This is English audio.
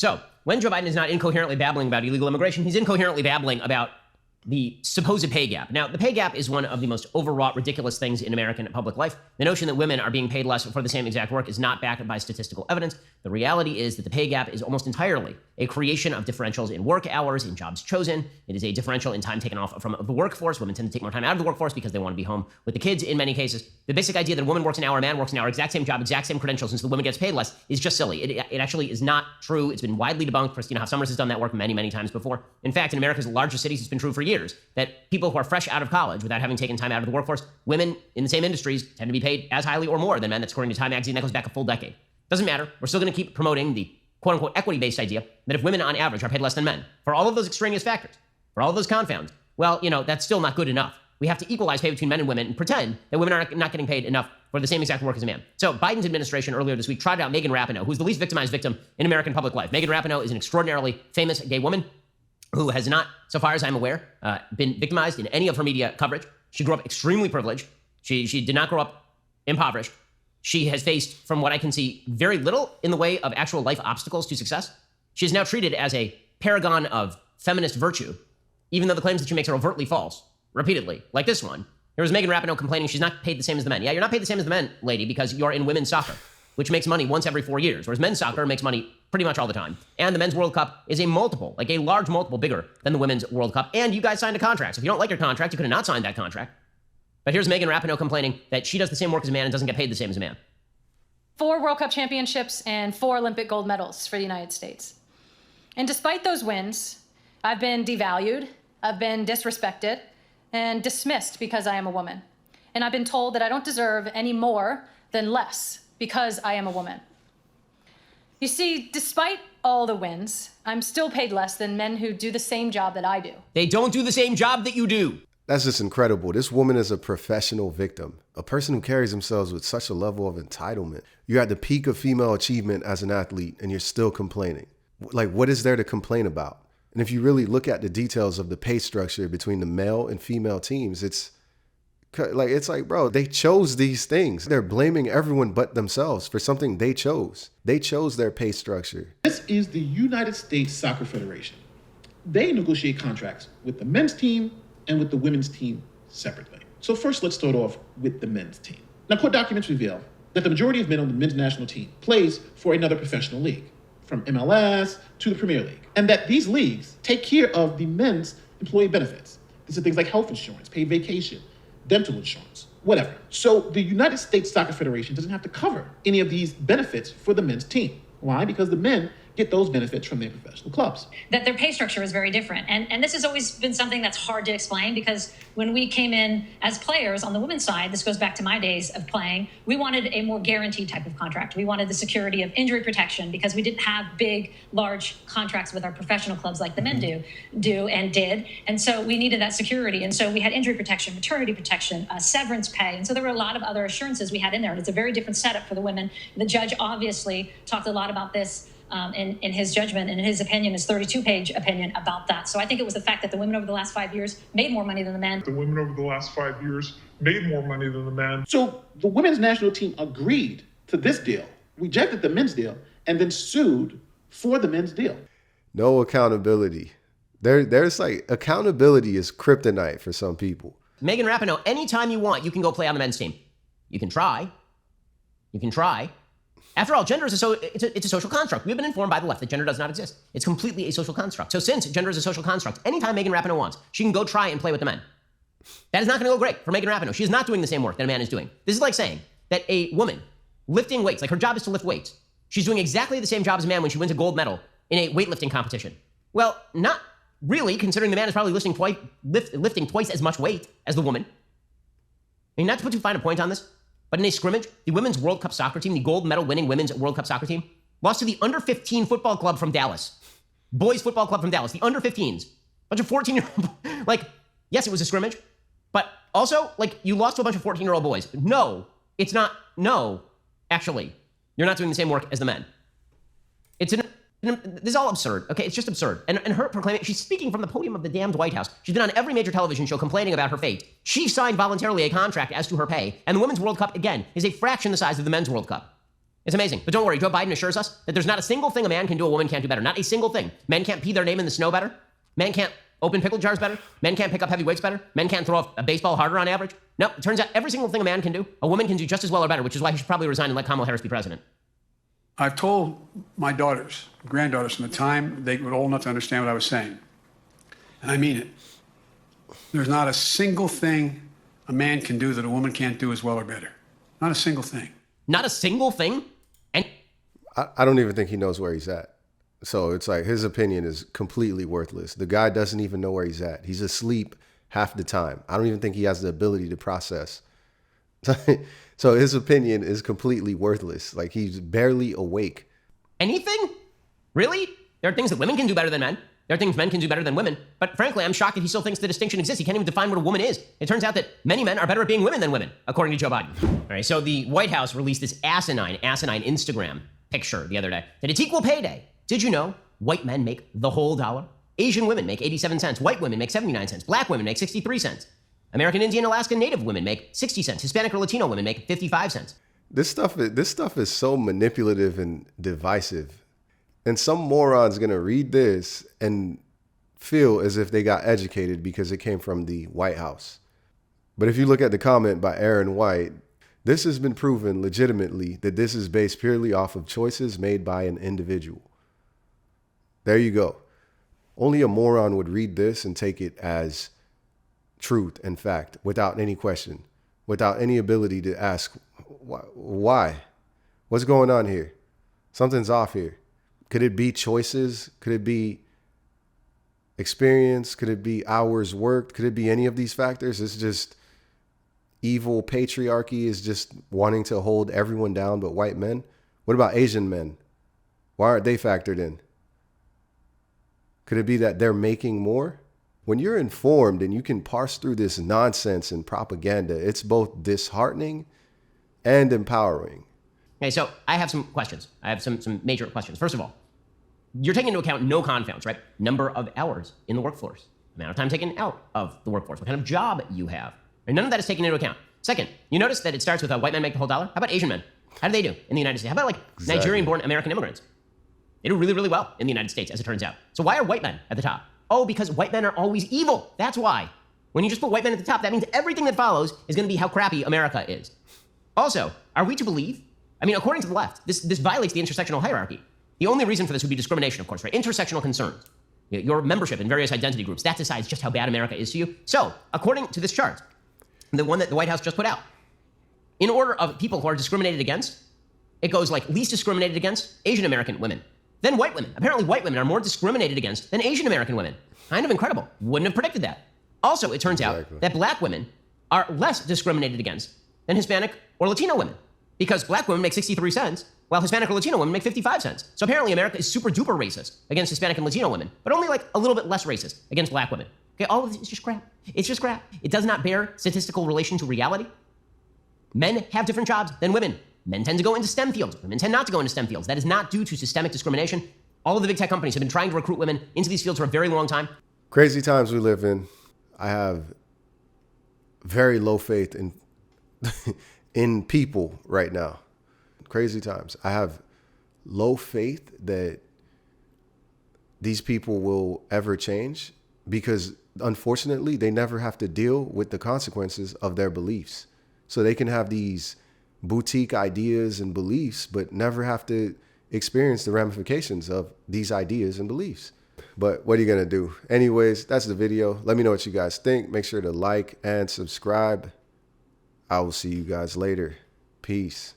So when Joe Biden is not incoherently babbling about illegal immigration, he's incoherently babbling about the supposed pay gap. Now, the pay gap is one of the most overwrought, ridiculous things in American public life. The notion that women are being paid less for the same exact work is not backed by statistical evidence. The reality is that the pay gap is almost entirely a creation of differentials in work hours, in jobs chosen. It is a differential in time taken off from the workforce. Women tend to take more time out of the workforce because they want to be home with the kids in many cases. The basic idea that a woman works an hour, a man works an hour, exact same job, exact same credentials, and so the woman gets paid less is just silly. It actually is not true. It's been widely debunked. Christina Hoff Sommers has done that work many, many times before. In fact, in America's largest cities, it's been true for years that people who are fresh out of college without having taken time out of the workforce, women in the same industries tend to be paid as highly or more than men. That's according to Time magazine. That goes back a full decade. Doesn't matter. We're still going to keep promoting the quote-unquote equity-based idea that if women on average are paid less than men, for all of those extraneous factors, for all of those confounds, well, that's still not good enough. We have to equalize pay between men and women and pretend that women are not getting paid enough for the same exact work as a man. So Biden's administration earlier this week trotted out Megan Rapinoe, who's the least victimized victim in American public life. Megan Rapinoe is an extraordinarily famous gay woman who has not, so far as I'm aware, been victimized in any of her media coverage. She grew up extremely privileged. She did not grow up impoverished. She has faced, from what I can see, very little in the way of actual life obstacles to success. She is now treated as a paragon of feminist virtue, even though the claims that she makes are overtly false, repeatedly, like this one. There was Megan Rapinoe complaining she's not paid the same as the men. Yeah, you're not paid the same as the men, lady, because you're in women's soccer, which makes money once every 4 years, whereas men's soccer makes money pretty much all the time. And the men's World Cup is a multiple, like a large multiple bigger than the women's World Cup. And you guys signed a contract. So if you don't like your contract, you could have not signed that contract. But here's Megan Rapinoe complaining that she does the same work as a man and doesn't get paid the same as a man. 4 World Cup championships and 4 Olympic gold medals for the United States. And despite those wins, I've been devalued, I've been disrespected, and dismissed because I am a woman. And I've been told that I don't deserve any more than less because I am a woman. You see, despite all the wins, I'm still paid less than men who do the same job that I do. They don't do the same job that you do. That's just incredible. This woman is a professional victim, a person who carries themselves with such a level of entitlement. You're at the peak of female achievement as an athlete and you're still complaining. Like, what is there to complain about? And if you really look at the details of the pay structure between the male and female teams, it's like, bro, they chose these things. They're blaming everyone but themselves for something they chose. They chose their pay structure. This is the United States Soccer Federation. They negotiate contracts with the men's team and with the women's team separately. So first, let's start off with the men's team. Now, court documents reveal that the majority of men on the men's national team plays for another professional league, from MLS to the Premier League, and that these leagues take care of the men's employee benefits. These are things like health insurance, paid vacation, dental insurance, whatever. So the United States Soccer Federation doesn't have to cover any of these benefits for the men's team. Why? Because the men get those benefits from their professional clubs. That their pay structure is very different. And this has always been something that's hard to explain, because when we came in as players on the women's side, this goes back to my days of playing, we wanted a more guaranteed type of contract. We wanted the security of injury protection because we didn't have big, large contracts with our professional clubs like the men do and did. And so we needed that security. And so we had injury protection, maternity protection, severance pay. And so there were a lot of other assurances we had in there. And it's a very different setup for the women. The judge obviously talked a lot about this in his judgment, and in his opinion, his 32-page opinion about that. So I think it was the fact that the women over the last 5 years made more money than the men. The women over the last 5 years made more money than the men. So the women's national team agreed to this deal, rejected the men's deal, and then sued for the men's deal. No accountability. There's like, accountability is kryptonite for some people. Megan Rapinoe, anytime you want, you can go play on the men's team. You can try. After all, gender is it's a social construct. We've been informed by the left that gender does not exist. It's completely a social construct. So since gender is a social construct, anytime Megan Rapinoe wants, she can go try and play with the men. That is not going to go great for Megan Rapinoe. She is not doing the same work that a man is doing. This is like saying that a woman lifting weights, like her job is to lift weights, she's doing exactly the same job as a man when she wins a gold medal in a weightlifting competition. Well, not really, considering the man is probably lifting twice as much weight as the woman. I mean, not to put too fine a point on this, but in a scrimmage, the women's World Cup soccer team, the gold medal winning women's World Cup soccer team, lost to the under-15 football club from Dallas. Boys football club from Dallas, the under-15s. Bunch of 14-year-old, like, yes, it was a scrimmage, but also, like, you lost to a bunch of 14-year-old boys. No, it's not, no, actually, you're not doing the same work as the men. This is all absurd, okay? It's just absurd. And her proclaiming, she's speaking from the podium of the damned White House. She's been on every major television show complaining about her fate. She signed voluntarily a contract as to her pay, and the Women's World Cup, again, is a fraction the size of the Men's World Cup. It's amazing. But don't worry, Joe Biden assures us that there's not a single thing a man can do a woman can't do better. Not a single thing. Men can't pee their name in the snow better. Men can't open pickle jars better. Men can't pick up heavy weights better. Men can't throw a baseball harder on average. No, it turns out every single thing a man can do, a woman can do just as well or better, which is why he should probably resign and let Kamala Harris be president. I've told my daughters, granddaughters from the time they were old enough to understand what I was saying, and I mean it. There's not a single thing a man can do that a woman can't do as well or better. Not a single thing. Not a single thing? And I don't even think he knows where he's at. So it's like his opinion is completely worthless. The guy doesn't even know where he's at. He's asleep half the time. I don't even think he has the ability to process. So his opinion is completely worthless. Like he's barely awake. anything? Really? There are things that women can do better than men. There are things men can do better than women. But frankly, I'm shocked that he still thinks the distinction exists. He can't even define what a woman is. It turns out that many men are better at being women than women, according to Joe Biden. All right, so the White House released this asinine Instagram picture the other day that it's equal pay day. Did you know white men make the whole dollar? Asian women make 87 cents. White women make 79 cents. Black women make 63 cents. American Indian, Alaskan Native women make 60 cents. Hispanic or Latino women make 55 cents. This stuff is so manipulative and divisive. And some moron's going to read this and feel as if they got educated because it came from the White House. But if you look at the comment by Aaron White, this has been proven legitimately that this is based purely off of choices made by an individual. There you go. Only a moron would read this and take it as truth and fact without any question, without any ability to ask, why? What's going on here? Something's off here. Could it be choices? Could it be experience? Could it be hours worked? Could it be any of these factors? It's just evil patriarchy is just wanting to hold everyone down but white men. What about Asian men? Why aren't they factored in? Could it be that they're making more? When you're informed and you can parse through this nonsense and propaganda, it's both disheartening and empowering. Okay, so I have some questions. I have some major questions. First of all, you're taking into account no confounds, right? Number of hours in the workforce, amount of time taken out of the workforce, what kind of job you have. And none of that is taken into account. Second, you notice that it starts with white men make the whole dollar. How about Asian men? How do they do in the United States? How about like Nigerian-born American immigrants? They do really, really well in the United States, as it turns out. So why are white men at the top? Oh, because white men are always evil. That's why. When you just put white men at the top, that means everything that follows is going to be how crappy America is. Also, are we to believe? I mean, according to the left, this violates the intersectional hierarchy. The only reason for this would be discrimination, of course, right? Intersectional concerns. Your membership in various identity groups, that decides just how bad America is to you. So, according to this chart, the one that the White House just put out, in order of people who are discriminated against, it goes like least discriminated against Asian American women. Then white women. Apparently white women are more discriminated against than Asian American women. Kind of incredible. Wouldn't have predicted that. Also, it turns out that black women are less discriminated against than Hispanic or Latino women, because black women make 63 cents, while Hispanic or Latino women make 55 cents. So apparently America is super duper racist against Hispanic and Latino women, but only like a little bit less racist against black women. Okay, all of this is just crap. It's just crap. It does not bear statistical relation to reality. Men have different jobs than women. Men tend to go into STEM fields. Women tend not to go into STEM fields. That is not due to systemic discrimination. All of the big tech companies have been trying to recruit women into these fields for a very long time. Crazy times we live in. I have very low faith in in people right now. Crazy times. I have low faith that these people will ever change because unfortunately they never have to deal with the consequences of their beliefs. So they can have these boutique ideas and beliefs, but never have to experience the ramifications of these ideas and beliefs. But what are you going to do? Anyways, that's the video. Let me know what you guys think. Make sure to like and subscribe. I will see you guys later. Peace.